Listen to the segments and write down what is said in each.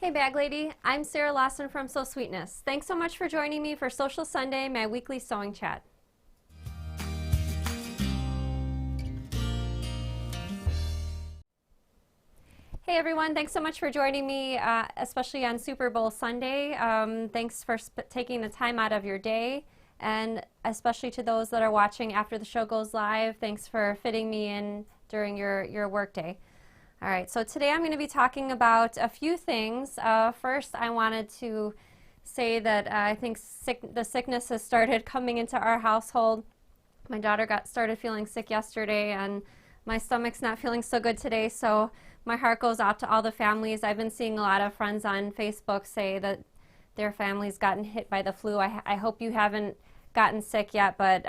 Hey Bag Lady, I'm Sarah Lawson from Sew Sweetness. Thanks so much for joining me for Social Sunday, my weekly sewing chat. Hey everyone, thanks so much for joining me, especially on Super Bowl Sunday. Thanks for taking the time out of your day, and especially to those that are watching after the show goes live, thanks for fitting me in during your work day. All right, so today I'm going to be talking about a few things. First, I wanted to say that I think the sickness has started coming into our household. My daughter started feeling sick yesterday, and my stomach's not feeling so good today, so my heart goes out to all the families. I've been seeing a lot of friends on Facebook say that their family's gotten hit by the flu. I hope you haven't gotten sick yet, but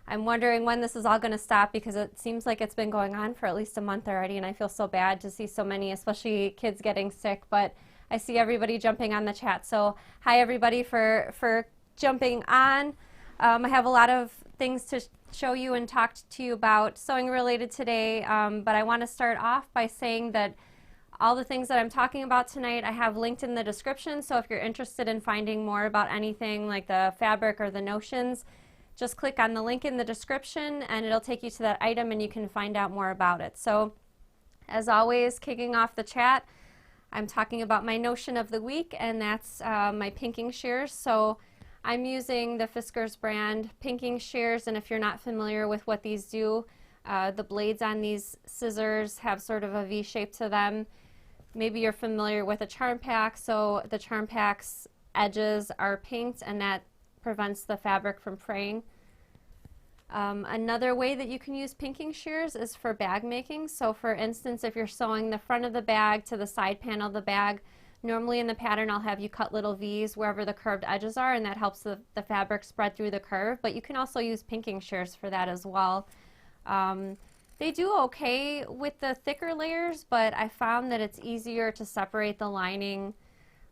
I'm wondering when this is all going to stop, because it seems like it's been going on for at least a month already, and I feel so bad to see so many, especially kids, getting sick. But I see everybody jumping on the chat, so hi everybody for jumping on. I have a lot of things to show you and talk to you about sewing related today, but I want to start off by saying that all the things that I'm talking about tonight I have linked in the description, so if you're interested in finding more about anything like the fabric or the notions, just click on the link in the description and it'll take you to that item and you can find out more about it. So as always, kicking off the chat, I'm talking about my notion of the week, and that's my pinking shears. So I'm using the Fiskars brand pinking shears, and if you're not familiar with what these do, the blades on these scissors have sort of a V shape to them. Maybe you're familiar with a charm pack, so the charm pack's edges are pinked and that prevents the fabric from fraying. Another way that you can use pinking shears is for bag making. So for instance, if you're sewing the front of the bag to the side panel of the bag, normally in the pattern I'll have you cut little V's wherever the curved edges are, and that helps the fabric spread through the curve, but you can also use pinking shears for that as well. They do okay with the thicker layers, but I found that it's easier to separate the lining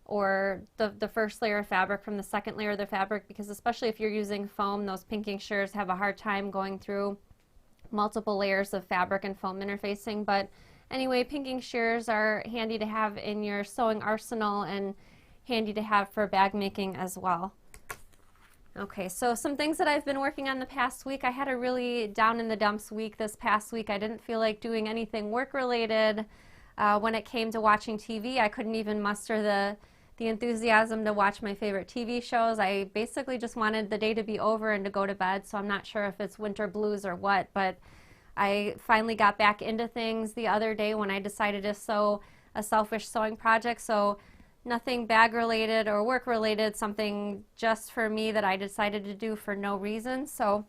or the first layer of fabric from the second layer of the fabric, because especially if you're using foam, those pinking shears have a hard time going through multiple layers of fabric and foam interfacing. But anyway, pinking shears are handy to have in your sewing arsenal and handy to have for bag making as well. Okay, so some things that I've been working on the past week. I had a really down in the dumps week this past week. I didn't feel like doing anything work related. When it came to watching TV, I couldn't even muster the enthusiasm to watch my favorite TV shows. I basically just wanted the day to be over and to go to bed, so I'm not sure if it's winter blues or what, but I finally got back into things the other day when I decided to sew a selfish sewing project. So nothing bag related or work related, something just for me that I decided to do for no reason. So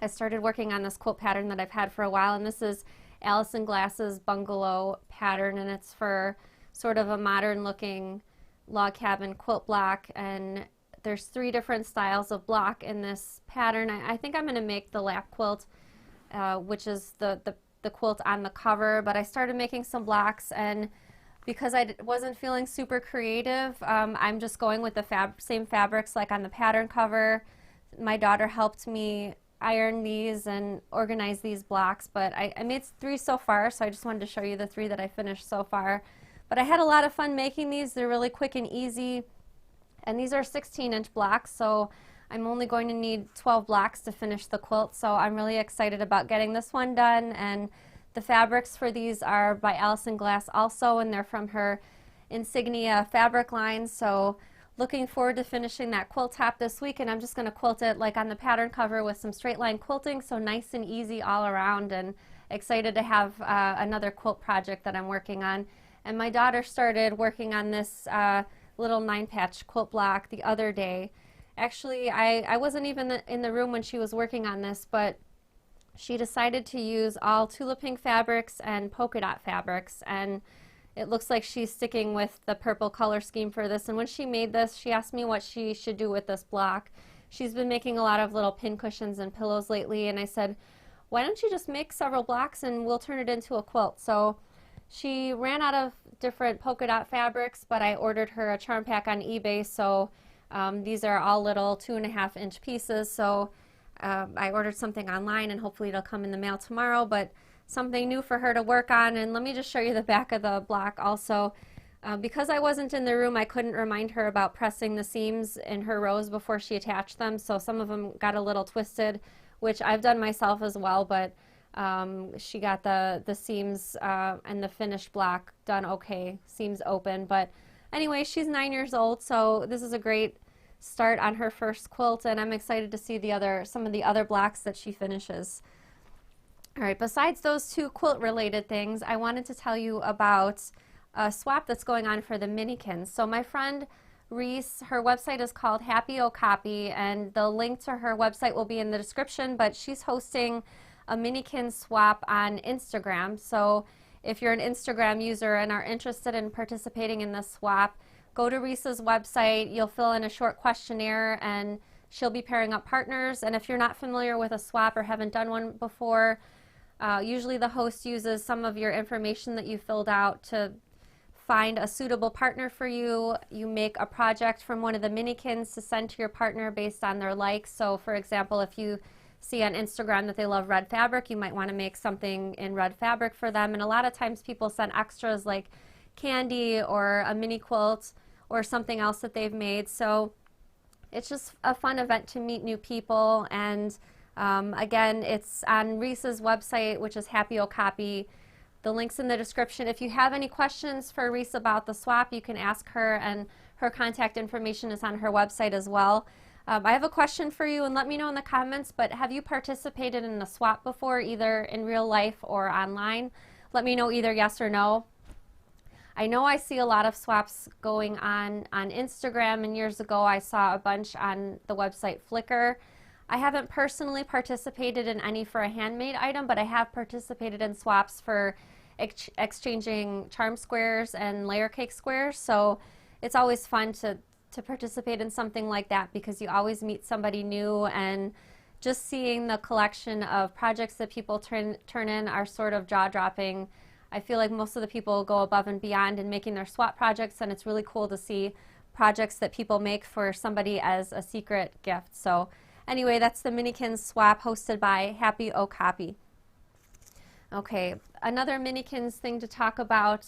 I started working on this quilt pattern that I've had for a while, and this is Allison Glass's bungalow pattern, and it's for sort of a modern looking log cabin quilt block, and there's 3 different styles of block in this pattern. I think I'm going to make the lap quilt, which is the quilt on the cover, but I started making some blocks, and because I wasn't feeling super creative, I'm just going with the same fabrics like on the pattern cover. My daughter helped me iron these and organize these blocks, but I made 3 so far, so I just wanted to show you the 3 that I finished so far. But I had a lot of fun making these. They're really quick and easy, and these are 16-inch blocks, so I'm only going to need 12 blocks to finish the quilt, so I'm really excited about getting this one done. And the fabrics for these are by Allison Glass also, and they're from her Insignia fabric line, so looking forward to finishing that quilt top this week. And I'm just going to quilt it like on the pattern cover with some straight line quilting, so nice and easy all around, and excited to have another quilt project that I'm working on. And my daughter started working on this little 9-patch quilt block the other day. Actually, I wasn't even in the room when she was working on this, but she decided to use all Tula Pink fabrics and polka dot fabrics, and it looks like she's sticking with the purple color scheme for this. And when she made this, she asked me what she should do with this block. She's been making a lot of little pin cushions and pillows lately, and I said, why don't you just make several blocks and we'll turn it into a quilt? So she ran out of different polka dot fabrics, but I ordered her a charm pack on eBay, so these are all little 2.5-inch pieces, so I ordered something online and hopefully it'll come in the mail tomorrow, but something new for her to work on. And let me just show you the back of the block also. Because I wasn't in the room, I couldn't remind her about pressing the seams in her rows before she attached them, so some of them got a little twisted, which I've done myself as well, but she got the seams and the finished block done okay, seams open. But anyway, she's 9 years old, so this is a great start on her first quilt, and I'm excited to see some of the other blocks that she finishes. All right, besides those two quilt-related things, I wanted to tell you about a swap that's going on for the Minikins. So my friend Reese, her website is called Happy O Copy, and the link to her website will be in the description, but she's hosting a Minikin swap on Instagram. So if you're an Instagram user and are interested in participating in this swap, go to Reese's website, you'll fill in a short questionnaire, and she'll be pairing up partners. And if you're not familiar with a swap or haven't done one before, usually the host uses some of your information that you filled out to find a suitable partner for you. You make a project from one of the Minikins to send to your partner based on their likes. So for example, if you see on Instagram that they love red fabric, you might want to make something in red fabric for them. And a lot of times people send extras like candy or a mini quilt or something else that they've made. So it's just a fun event to meet new people. And again, it's on Reese's website, which is Happy O Copy. The link's in the description. If you have any questions for Reese about the swap, you can ask her, and her contact information is on her website as well. I have a question for you, and let me know in the comments, but have you participated in a swap before, either in real life or online? Let me know either yes or no. I know I see a lot of swaps going on Instagram, and years ago I saw a bunch on the website Flickr. I haven't personally participated in any for a handmade item, but I have participated in swaps for exchanging charm squares and layer cake squares. So it's always fun to participate in something like that, because you always meet somebody new, and just seeing the collection of projects that people turn in are sort of jaw-dropping. I feel like most of the people go above and beyond in making their swap projects, and it's really cool to see projects that people make for somebody as a secret gift. So anyway, that's the Minikins swap hosted by Happy O Copy. Okay, another Minikins thing to talk about.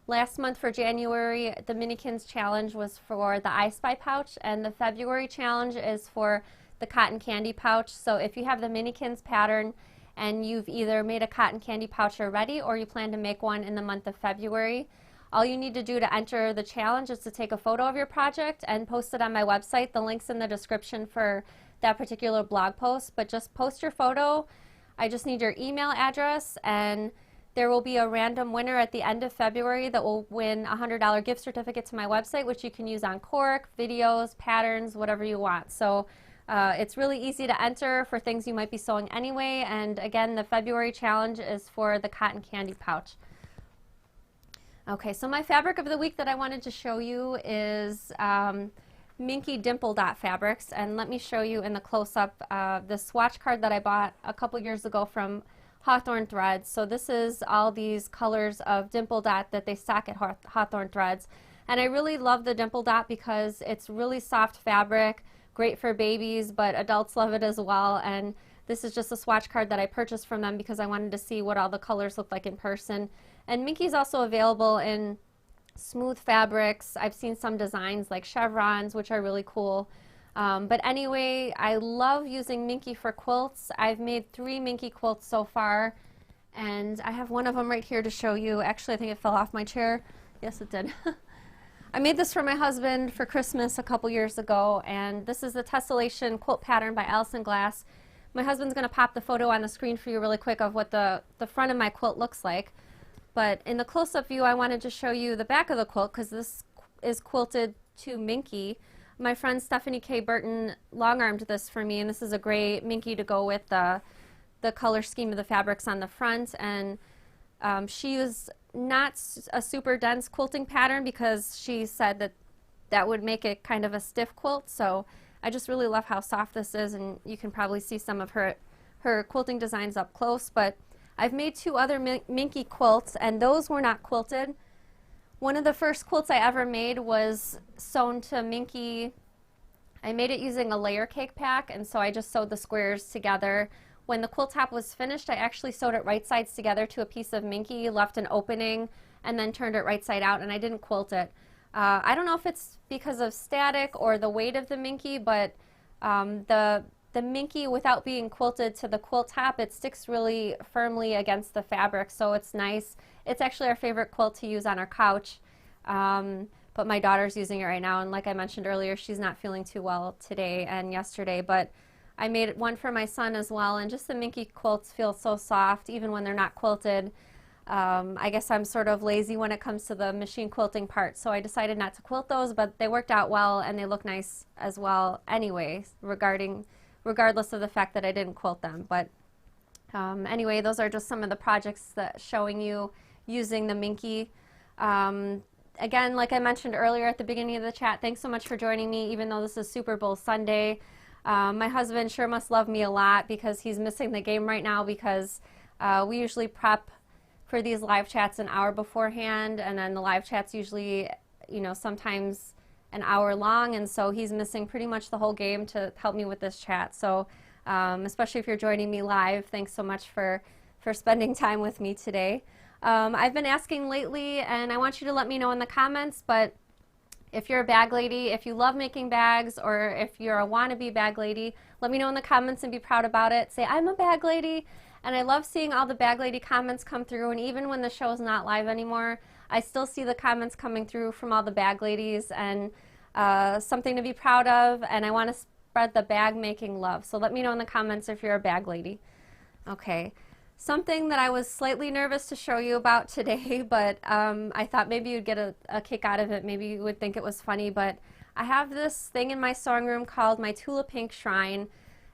Last month for January, the Minikins challenge was for the I Spy pouch, and the February challenge is for the cotton candy pouch. So if you have the Minikins pattern and you've either made a cotton candy pouch already, or you plan to make one in the month of February, all you need to do to enter the challenge is to take a photo of your project and post it on my website. The link's in the description for that particular blog post, but just post your photo. I just need your email address, and there will be a random winner at the end of February that will win a $100 gift certificate to my website, which you can use on cork, videos, patterns, whatever you want. So it's really easy to enter for things you might be sewing anyway. And again, the February challenge is for the cotton candy pouch. Okay, so my fabric of the week that I wanted to show you is Minky Dimple Dot fabrics, and let me show you in the close-up the swatch card that I bought a couple years ago from Hawthorne Threads. So this is all these colors of Dimple Dot that they stock at Hawthorne Threads, and I really love the Dimple Dot because it's really soft fabric, great for babies, but adults love it as well. And this is just a swatch card that I purchased from them because I wanted to see what all the colors look like in person. And Minky's also available in smooth fabrics. I've seen some designs like chevrons, which are really cool. But anyway, I love using Minky for quilts. I've made 3 Minky quilts so far, and I have one of them right here to show you. Actually, I think it fell off my chair. Yes, it did. I made this for my husband for Christmas a couple years ago, and this is the tessellation quilt pattern by Eyeglass. My husband's going to pop the photo on the screen for you really quick of what the front of my quilt looks like. But in the close-up view, I wanted to show you the back of the quilt because this is quilted to Minky. My friend Stephanie K. Burton long-armed this for me, and this is a great Minky to go with the color scheme of the fabrics on the front. And she used not a super dense quilting pattern because she said that would make it kind of a stiff quilt. So I just really love how soft this is, and you can probably see some of her quilting designs up close. But I've made 2 other Minky quilts, and those were not quilted. One of the first quilts I ever made was sewn to Minky. I made it using a layer cake pack, and so I just sewed the squares together. When the quilt top was finished, I actually sewed it right sides together to a piece of Minky, left an opening, and then turned it right side out, and I didn't quilt it. I don't know if it's because of static or the weight of the Minky, but the Minky, without being quilted to the quilt top, it sticks really firmly against the fabric, so it's nice. It's actually our favorite quilt to use on our couch, but my daughter's using it right now, and like I mentioned earlier, she's not feeling too well today and yesterday, but I made one for my son as well, and just the Minky quilts feel so soft even when they're not quilted. I guess I'm sort of lazy when it comes to the machine quilting part, so I decided not to quilt those, but they worked out well and they look nice as well anyway, regardless of the fact that I didn't quilt them. But anyway, those are just some of the projects that showing you using the Minky. Again, like I mentioned earlier at the beginning of the chat, thanks so much for joining me, even though this is Super Bowl Sunday. My husband sure must love me a lot because he's missing the game right now, because we usually prep for these live chats an hour beforehand, and then the live chat's usually, you know, sometimes an hour long, and so he's missing pretty much the whole game to help me with this chat. So especially if you're joining me live, thanks so much for spending time with me today. I've been asking lately, and I want you to let me know in the comments, but if you're a bag lady, if you love making bags, or if you're a wannabe bag lady, let me know in the comments and be proud about it. Say, I'm a bag lady. And I love seeing all the bag lady comments come through, and even when the show is not live anymore, I still see the comments coming through from all the bag ladies, and something to be proud of, and I want to spread the bag making love. So let me know in the comments if you're a bag lady. Okay, something that I was slightly nervous to show you about today, but I thought maybe you'd get a kick out of it, maybe you would think it was funny, but I have this thing in my sewing room called my Tula Pink Shrine.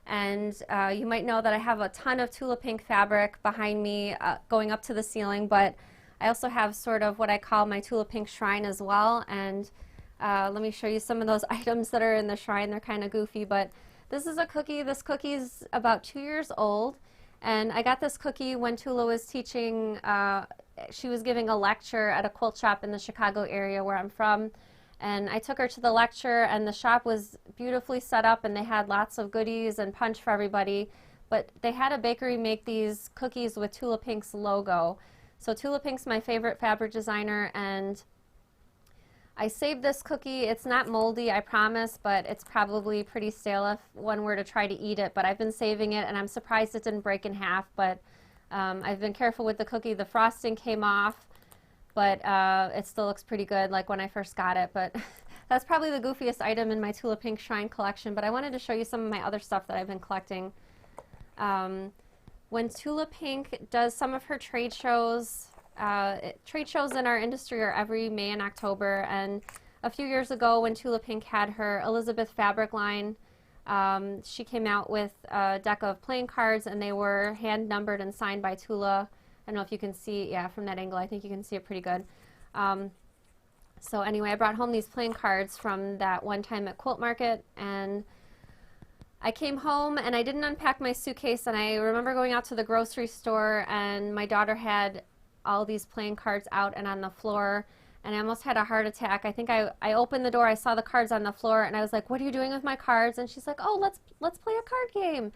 And you might know that I have a ton of Tula Pink fabric behind me going up to the ceiling, but I also have sort of what I call my Tula Pink Shrine as well. And let me show you some of those items that are in the shrine. They're kind of goofy, but this is a cookie. This cookie's about 2 years old, and I got this cookie when Tula was teaching. She was giving a lecture at a quilt shop in the Chicago area where I'm from. And I took her to the lecture, and the shop was beautifully set up, and they had lots of goodies and punch for everybody. But they had a bakery make these cookies with Tula Pink's logo. So Tula Pink's my favorite fabric designer, and I saved this cookie. It's not moldy, I promise, but it's probably pretty stale if one were to try to eat it. But I've been saving it, and I'm surprised it didn't break in half. But I've been careful with the cookie. The frosting came off, but it still looks pretty good like when I first got it. But that's probably the goofiest item in my Tula Pink Shrine collection, but I wanted to show you some of my other stuff that I've been collecting. When Tula Pink does some of her trade shows in our industry are every May and October, and a few years ago when Tula Pink had her Elizabeth fabric line, she came out with a deck of playing cards, and they were hand numbered and signed by Tula. I don't know if you can see, yeah, from that angle, I think you can see it pretty good. So anyway, I brought home these playing cards from that one time at Quilt Market, and I came home and I didn't unpack my suitcase, and I remember going out to the grocery store, and my daughter had all these playing cards out and on the floor, and I almost had a heart attack. I think I opened the door, I saw the cards on the floor, and I was like, what are you doing with my cards? And she's like, oh, let's play a card game.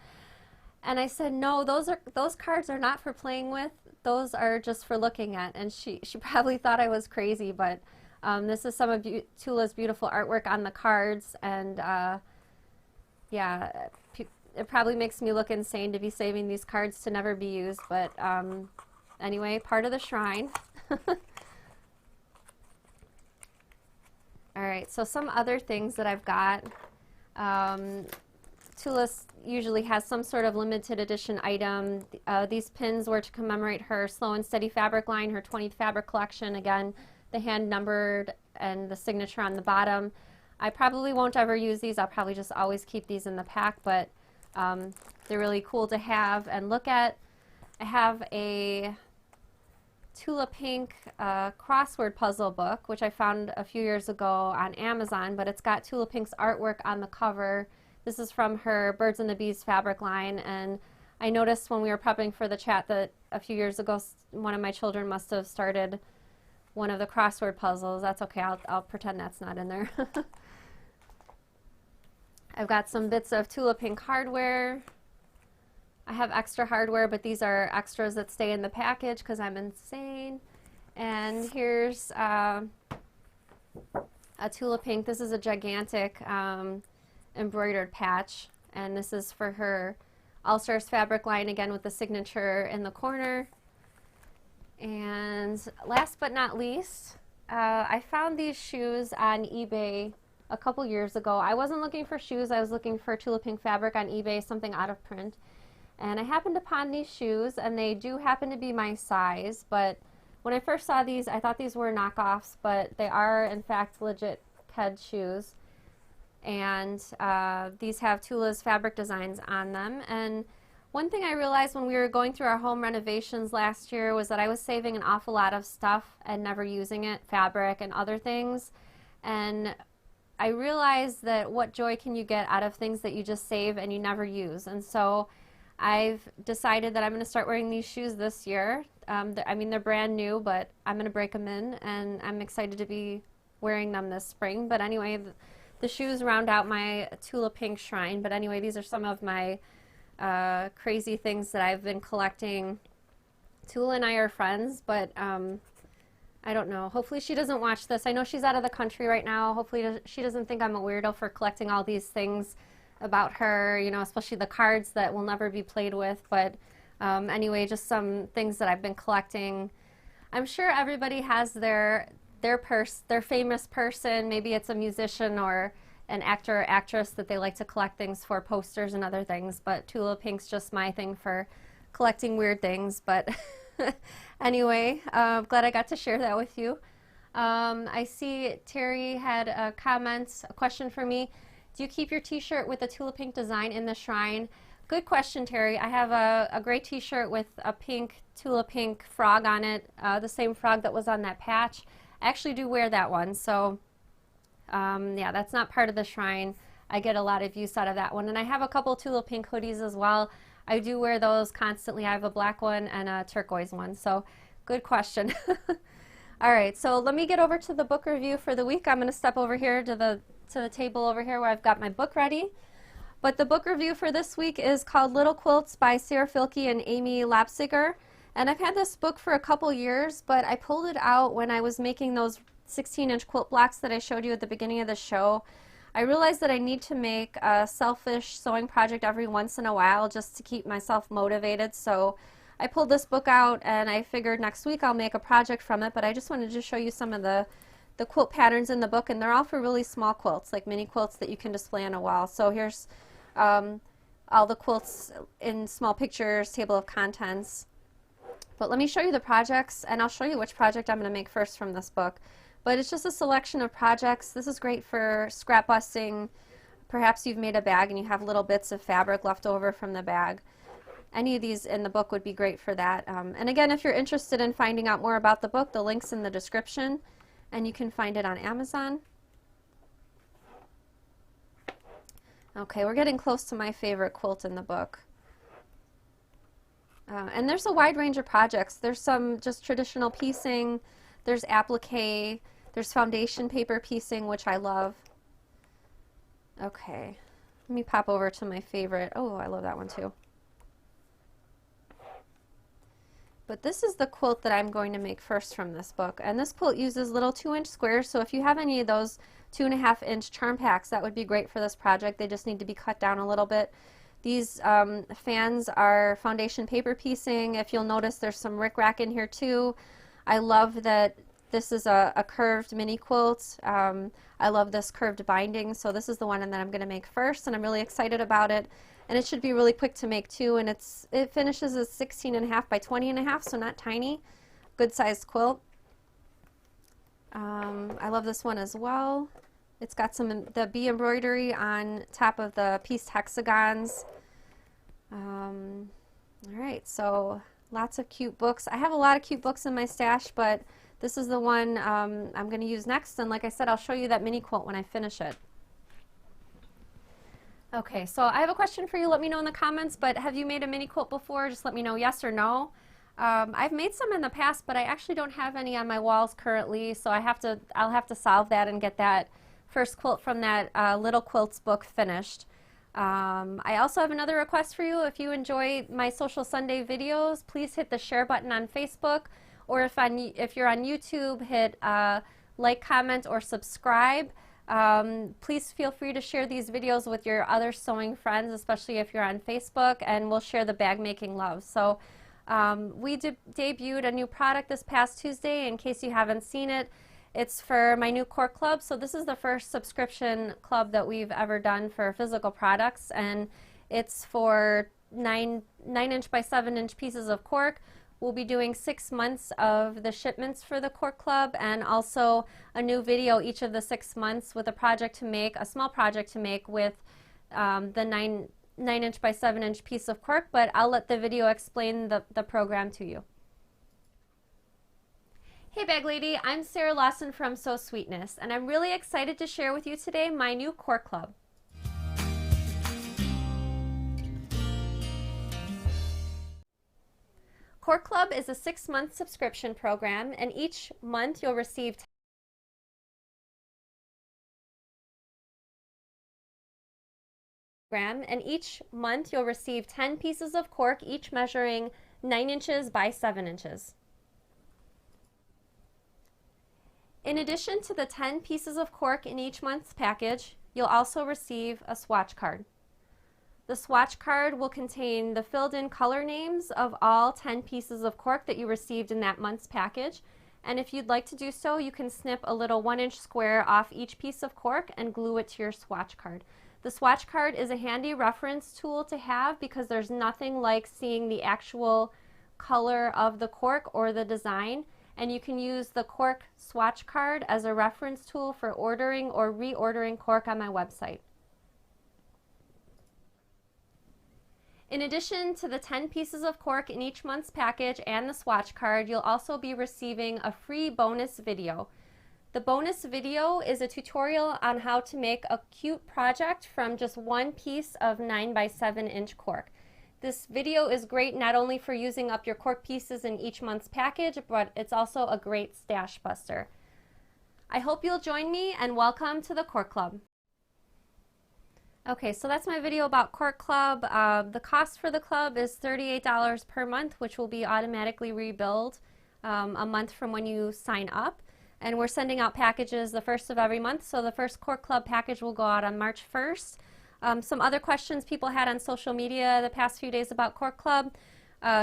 And I said, no, those cards are not for playing with. Those are just for looking at. And she probably thought I was crazy, but this is some of Tula's beautiful artwork on the cards. And yeah, it probably makes me look insane to be saving these cards to never be used. But anyway, part of the shrine. All right, so some other things that I've got. Tula usually has some sort of limited edition item. These pins were to commemorate her Slow and Steady fabric line, her 20th fabric collection. Again, the hand numbered and the signature on the bottom. I probably won't ever use these. I'll probably just always keep these in the pack, but they're really cool to have and look at. I have a Tula Pink crossword puzzle book, which I found a few years ago on Amazon, but it's got Tula Pink's artwork on the cover. This is from her Birds and the Bees fabric line, and I noticed when we were prepping for the chat that a few years ago one of my children must have started one of the crossword puzzles. That's okay, I'll pretend that's not in there. I've got some bits of Tula Pink hardware. I have extra hardware, but these are extras that stay in the package because I'm insane. And here's a Tula Pink. This is a gigantic embroidered patch, and this is for her All Stars fabric line, again with the signature in the corner. And last but not least, I found these shoes on eBay a couple years ago. I wasn't looking for shoes, I was looking for Tula Pink fabric on eBay, something out of print. And I happened upon these shoes, and they do happen to be my size, but when I first saw these, I thought these were knockoffs, but they are in fact legit Ked shoes. And these have Tula's fabric designs on them. And one thing I realized when we were going through our home renovations last year was that I was saving an awful lot of stuff and never using it, fabric and other things. And I realized that what joy can you get out of things that you just save and you never use. And so I've decided that I'm going to start wearing these shoes this year. I mean, they're brand new, but I'm going to break them in, and I'm excited to be wearing them this spring. But anyway, the shoes round out my Tula Pink shrine. But anyway, these are some of my crazy things that I've been collecting. Tula and I are friends, but I don't know. Hopefully she doesn't watch this. I know she's out of the country right now. Hopefully she doesn't think I'm a weirdo for collecting all these things about her, you know, especially the cards that will never be played with. But anyway, just some things that I've been collecting. I'm sure everybody has their famous person. Maybe it's a musician or an actor or actress that they like to collect things for, posters and other things. But Tula Pink's just my thing for collecting weird things. But anyway, I'm glad I got to share that with you. I see Terry had a question for me. Do you keep your t-shirt with the Tula Pink design in the shrine? Good question, Terry. I have a gray t-shirt with a pink Tula Pink frog on it, the same frog that was on that patch. I actually do wear that one, so yeah, that's not part of the shrine. I get a lot of use out of that one. And I have a couple Tula Pink hoodies as well. I do wear those constantly. I have a black one and a turquoise one, so good question. All right, so let me get over to the book review for the week. I'm going to step over here to the table over here where I've got my book ready. But the book review for this week is called Little Quilts by Sarah Filkey and Amy Lapsiger. And I've had this book for a couple years, but I pulled it out when I was making those 16-inch quilt blocks that I showed you at the beginning of the show. I realized that I need to make a selfish sewing project every once in a while just to keep myself motivated. So I pulled this book out, and I figured next week I'll make a project from it, but I just wanted to show you some of the quilt patterns in the book, and they're all for really small quilts, like mini quilts that you can display on a wall. So here's all the quilts in small pictures, table of contents. But let me show you the projects, and I'll show you which project I'm going to make first from this book. But it's just a selection of projects. This is great for scrap busting. Perhaps you've made a bag and you have little bits of fabric left over from the bag. Any of these in the book would be great for that. And again, if you're interested in finding out more about the book, the link's in the description, and you can find it on Amazon. Okay, we're getting close to my favorite quilt in the book. And there's a wide range of projects. There's some just traditional piecing, there's applique, there's foundation paper piecing, which I love. Okay, let me pop over to my favorite. Oh, I love that one too. But this is the quilt that I'm going to make first from this book. And this quilt uses little 2-inch squares, so if you have any of those 2.5-inch charm packs, that would be great for this project. They just need to be cut down a little bit. These fans are foundation paper piecing. If you'll notice, there's some rickrack in here too. I love that this is a curved mini quilt. I love this curved binding, so this is the one that I'm going to make first, and I'm really excited about it. And it should be really quick to make too, and it finishes as 16.5 by 20.5, so not tiny. Good sized quilt. I love this one as well. It's got the bee embroidery on top of the pieced hexagons. Alright, so lots of cute books. I have a lot of cute books in my stash, but this is the one I'm going to use next, and like I said, I'll show you that mini quilt when I finish it. Okay, so I have a question for you. Let me know in the comments, but have you made a mini quilt before? Just let me know yes or no. I've made some in the past, but I actually don't have any on my walls currently, so I'll have to solve that and get that first quilt from that Little Quilts book finished. I also have another request for you. If you enjoy my Social Sunday videos, please hit the share button on Facebook or if you're on YouTube, hit like, comment, or subscribe. Please feel free to share these videos with your other sewing friends, especially if you're on Facebook, and we'll share the bag making love. So we debuted a new product this past Tuesday. In case you haven't seen it, it's for my new Cork Club. So this is the first subscription club that we've ever done for physical products, and it's for 9-inch by 7-inch pieces of cork. We'll be doing 6 months of the shipments for the Cork Club, and also a new video each of the 6 months with a project to make, a small project to make with the 9-inch by 7-inch piece of cork, but I'll let the video explain the program to you. Hey Bag Lady, I'm Sarah Lawson from Sew Sweetness, and I'm really excited to share with you today my new Cork Club. Cork Club is a 6-month subscription program, and each month you'll receive and each month you'll receive 10 pieces of cork, each measuring 9 inches by 7 inches. In addition to the 10 pieces of cork in each month's package, you'll also receive a swatch card. The swatch card will contain the filled-in color names of all 10 pieces of cork that you received in that month's package, and if you'd like to do so, you can snip a little 1-inch square off each piece of cork and glue it to your swatch card. The swatch card is a handy reference tool to have because there's nothing like seeing the actual color of the cork or the design, and you can use the cork swatch card as a reference tool for ordering or reordering cork on my website. In addition to the 10 pieces of cork in each month's package and the swatch card, you'll also be receiving a free bonus video. The bonus video is a tutorial on how to make a cute project from just one piece of 9 by 7-inch cork. This video is great not only for using up your cork pieces in each month's package, but it's also a great stash buster. I hope you'll join me, and welcome to the Cork Club. Okay, so that's my video about Cork Club. The cost for the club is $38 per month, which will be automatically rebilled a month from when you sign up. And we're sending out packages the first of every month, so the first Cork Club package will go out on March 1st. Some other questions people had on social media the past few days about Cork Club.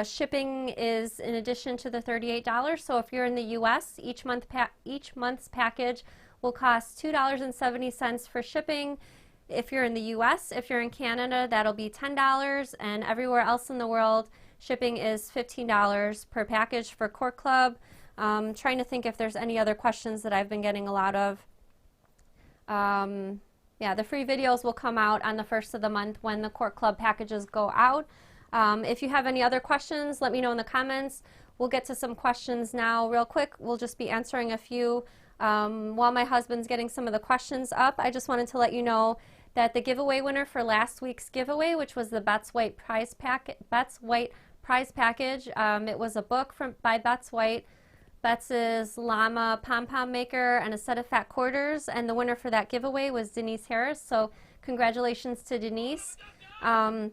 Shipping is in addition to the $38, so if you're in the US, each month's package will cost $2.70 for shipping. If you're in the US, if you're in Canada, that'll be $10, and everywhere else in the world, shipping is $15 per package for Cork Club. Trying to think if there's any other questions that I've been getting a lot of. Yeah, the free videos will come out on the first of the month when the Cork Club packages go out. If you have any other questions, let me know in the comments. We'll get to some questions now real quick. We'll just be answering a few. While my husband's getting some of the questions up, I just wanted to let you know that the giveaway winner for last week's giveaway, which was the Betts White prize package, it was a book by Betts White, Betts' llama pom-pom maker, and a set of fat quarters, and the winner for that giveaway was Denise Harris, so congratulations to Denise. I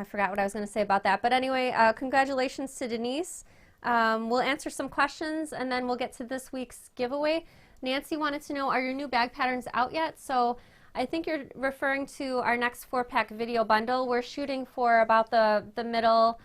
forgot what I was going to say about that, but anyway, congratulations to Denise. We'll answer some questions, and then we'll get to this week's giveaway. Nancy wanted to know, are your new bag patterns out yet? So I think you're referring to our next 4-pack video bundle. We're shooting for about the middle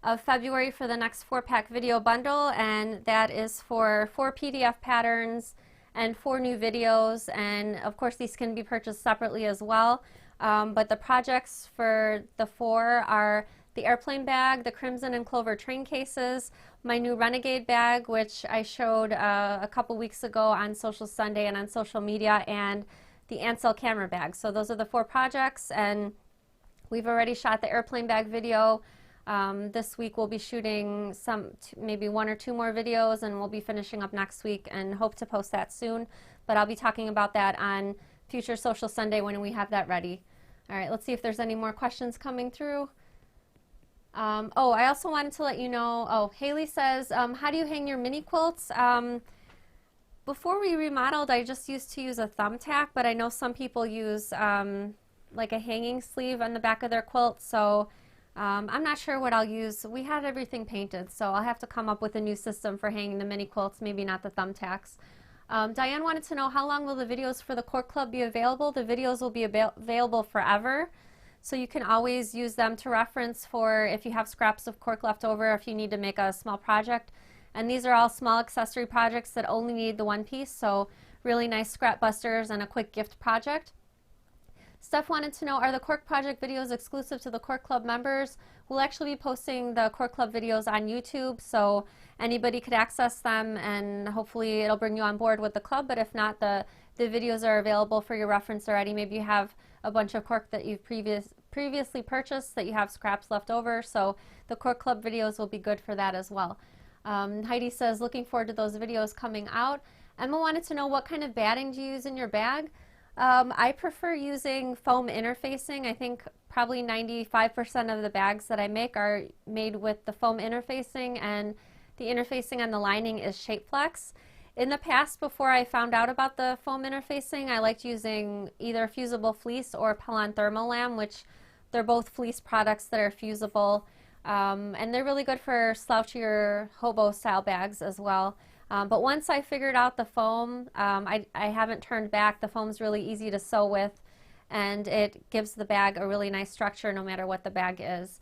of February for the next 4-pack video bundle, and that is for 4 PDF patterns and 4 new videos, and of course these can be purchased separately as well. But the projects for the 4 are the airplane bag, the Crimson and Clover train cases, my new Renegade bag, which I showed a couple weeks ago on Social Sunday and on social media, and the Ansel camera bag. So those are the 4 projects, and we've already shot the airplane bag video. This week we'll be shooting maybe 1 or 2 more videos, and we'll be finishing up next week and hope to post that soon. But I'll be talking about that on future Social Sunday when we have that ready. All right, let's see if there's any more questions coming through. Oh, I also wanted to let you know, Haley says, how do you hang your mini quilts? Before we remodeled, I just used to use a thumbtack, but I know some people use like a hanging sleeve on the back of their quilt, so I'm not sure what I'll use. We had everything painted, so I'll have to come up with a new system for hanging the mini quilts, maybe not the thumbtacks. Diane wanted to know, how long will the videos for the Cork Club be available? The videos will be available forever, so you can always use them to reference for if you have scraps of cork left over, if you need to make a small project. And these are all small accessory projects that only need the one piece, so really nice scrap busters and a quick gift project. Steph wanted to know, are the Cork Project videos exclusive to the Cork Club members? We'll actually be posting the Cork Club videos on YouTube, so anybody could access them, and hopefully it'll bring you on board with the club. But if not, the videos are available for your reference already. Maybe you have a bunch of cork that you've previously purchased that you have scraps left over, so the Cork Club videos will be good for that as well. Heidi says, looking forward to those videos coming out. Emma wanted to know, what kind of batting do you use in your bag? I prefer using foam interfacing. I think probably 95% of the bags that I make are made with the foam interfacing, and the interfacing on the lining is Shape Flex. In the past, before I found out about the foam interfacing, I liked using either fusible fleece or Pellon Thermolam, which they're both fleece products that are fusible, and they're really good for slouchy or hobo style bags as well. But once I figured out the foam, I haven't turned back. The foam's really easy to sew with, and it gives the bag a really nice structure no matter what the bag is.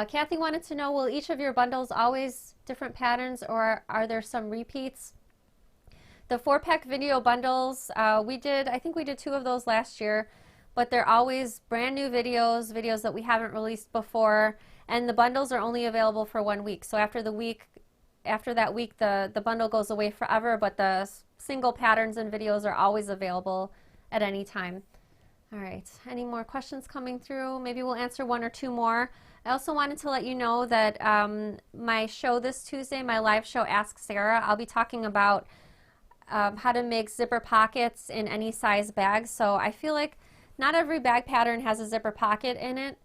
Kathy wanted to know, will each of your bundles always different patterns, or are there some repeats? The 4-pack video bundles, I think we did 2 of those last year, but they're always brand new videos that we haven't released before, and the bundles are only available for 1 week. So after that week, the bundle goes away forever, but the single patterns and videos are always available at any time. All right, any more questions coming through? Maybe we'll answer 1 or 2 more. I also wanted to let you know that my show this Tuesday, my live show, Ask Sarah, I'll be talking about how to make zipper pockets in any size bag. So I feel like not every bag pattern has a zipper pocket in it,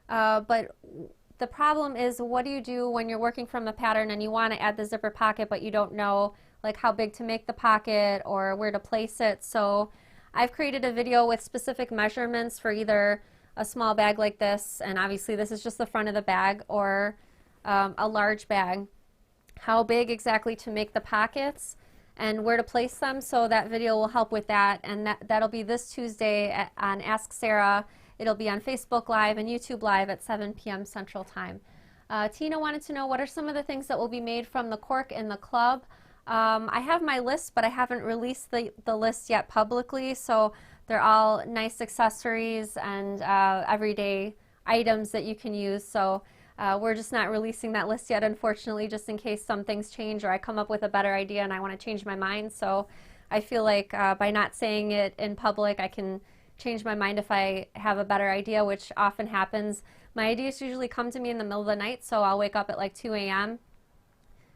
but the problem is, what do you do when you're working from a pattern and you want to add the zipper pocket, but you don't know like how big to make the pocket or where to place it? So I've created a video with specific measurements for either a small bag like this, and obviously this is just the front of the bag, or a large bag, how big exactly to make the pockets and where to place them. So that video will help with that, and that'll be this Tuesday on Ask Sarah. It'll be on Facebook Live and YouTube Live at 7 p.m. Central Time. Tina wanted to know, what are some of the things that will be made from the cork in the club? I have my list, but I haven't released the list yet publicly, so they're all nice accessories and everyday items that you can use. So we're just not releasing that list yet, unfortunately, just in case some things change or I come up with a better idea and I want to change my mind. So I feel like by not saying it in public, I can change my mind if I have a better idea, which often happens. My ideas usually come to me in the middle of the night, so I'll wake up at like 2 a.m.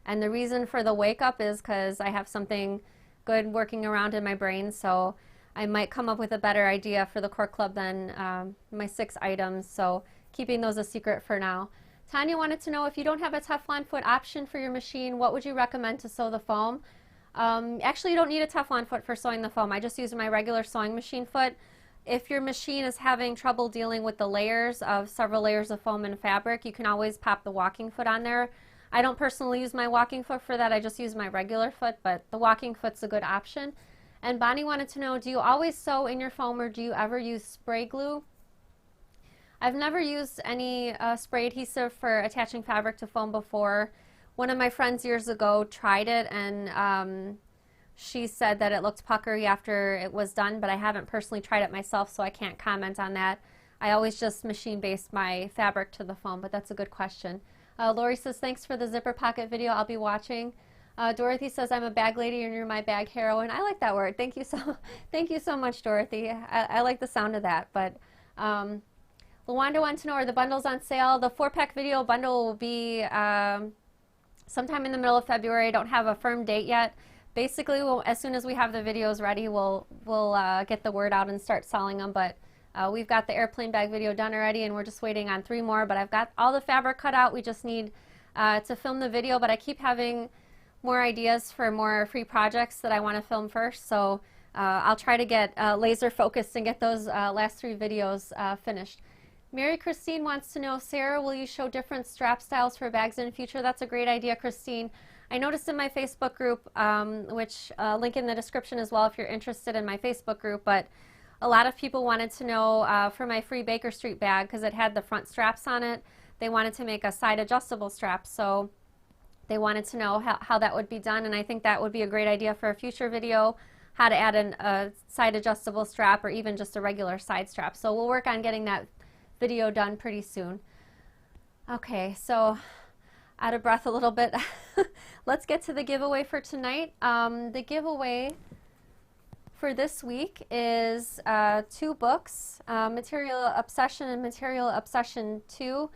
And the reason for the wake up is because I have something good working around in my brain, so I might come up with a better idea for the Cork Club than my 6 items, so keeping those a secret for now. Tanya wanted to know, if you don't have a Teflon foot option for your machine, what would you recommend to sew the foam? Actually, you don't need a Teflon foot for sewing the foam. I just use my regular sewing machine foot. If your machine is having trouble dealing with the layers of several layers of foam and fabric, you can always pop the walking foot on there. I don't personally use my walking foot for that. I just use my regular foot, but the walking foot's a good option. And Bonnie wanted to know, do you always sew in your foam, or do you ever use spray glue? I've never used any spray adhesive for attaching fabric to foam before. One of my friends years ago tried it, and she said that it looked puckery after it was done, but I haven't personally tried it myself, so I can't comment on that. I always just machine-based my fabric to the foam, but that's a good question. Lori says, thanks for the zipper pocket video. I'll be watching. Dorothy says, I'm a bag lady and you're my bag heroine. I like that word. Thank you so much, Dorothy. I like the sound of that. But Lawanda wants to know, are the bundles on sale? The 4-pack video bundle will be sometime in the middle of February. I don't have a firm date yet. Basically, as soon as we have the videos ready, we'll get the word out and start selling them. But we've got the airplane bag video done already, and we're just waiting on 3 more. But I've got all the fabric cut out. We just need to film the video. But I keep having more ideas for more free projects that I want to film first. So I'll try to get laser focused and get those last 3 videos finished. Mary Christine wants to know, Sarah, will you show different strap styles for bags in the future? That's a great idea, Christine. I noticed in my Facebook group, which link in the description as well if you're interested in my Facebook group, but a lot of people wanted to know for my free Baker Street bag, because it had the front straps on it, they wanted to make a side adjustable strap, so they wanted to know how that would be done, and I think that would be a great idea for a future video, how to add a side adjustable strap or even just a regular side strap. So we'll work on getting that video done pretty soon. Okay, so out of breath a little bit. Let's get to the giveaway for tonight. The giveaway for this week is 2 books, Material Obsession and Material Obsession 2,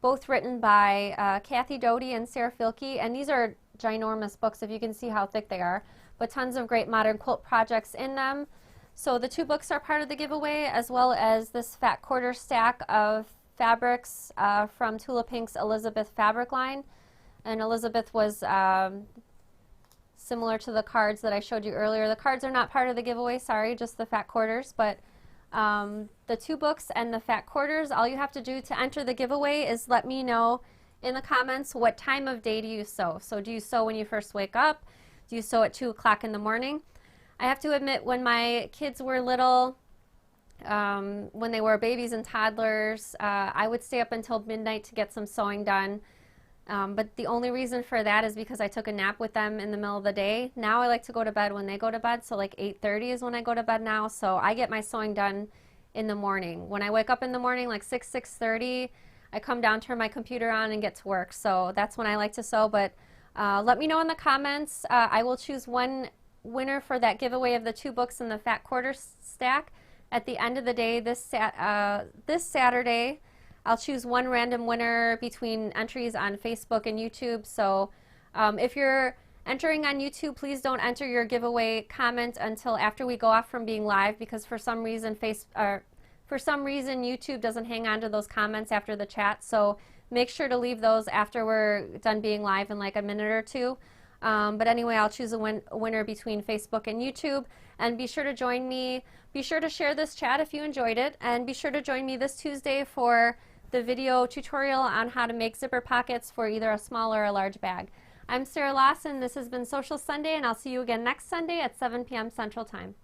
both written by Kathy Doty and Sarah Filkey, and these are ginormous books if you can see how thick they are, but tons of great modern quilt projects in them. So the 2 books are part of the giveaway, as well as this fat quarter stack of fabrics from Tula Pink's Elizabeth fabric line. And Elizabeth was similar to the cards that I showed you earlier. The cards are not part of the giveaway, sorry, just the fat quarters. But the 2 books and the fat quarters, all you have to do to enter the giveaway is let me know in the comments what time of day do you sew. So do you sew when you first wake up? Do you sew at 2 o'clock in the morning? I have to admit, when my kids were little, when they were babies and toddlers, I would stay up until midnight to get some sewing done. But the only reason for that is because I took a nap with them in the middle of the day. Now I like to go to bed when they go to bed, so like 8:30 is when I go to bed now. So I get my sewing done in the morning. When I wake up in the morning, like 6:30, I come down, turn my computer on, and get to work. So that's when I like to sew. But let me know in the comments. I will choose one winner for that giveaway of the 2 books and the fat quarter stack at the end of the day this Saturday. I'll choose one random winner between entries on Facebook and YouTube. So if you're entering on YouTube, please don't enter your giveaway comment until after we go off from being live, because for some reason YouTube doesn't hang on to those comments after the chat. So make sure to leave those after we're done being live in like a minute or 2. But anyway, I'll choose a winner between Facebook and YouTube. And be sure to join me. Be sure to share this chat if you enjoyed it. And be sure to join me this Tuesday for the video tutorial on how to make zipper pockets for either a small or a large bag. I'm Sarah Lawson. This has been Sewcial Sunday, and I'll see you again next Sunday at 7 p.m. Central Time.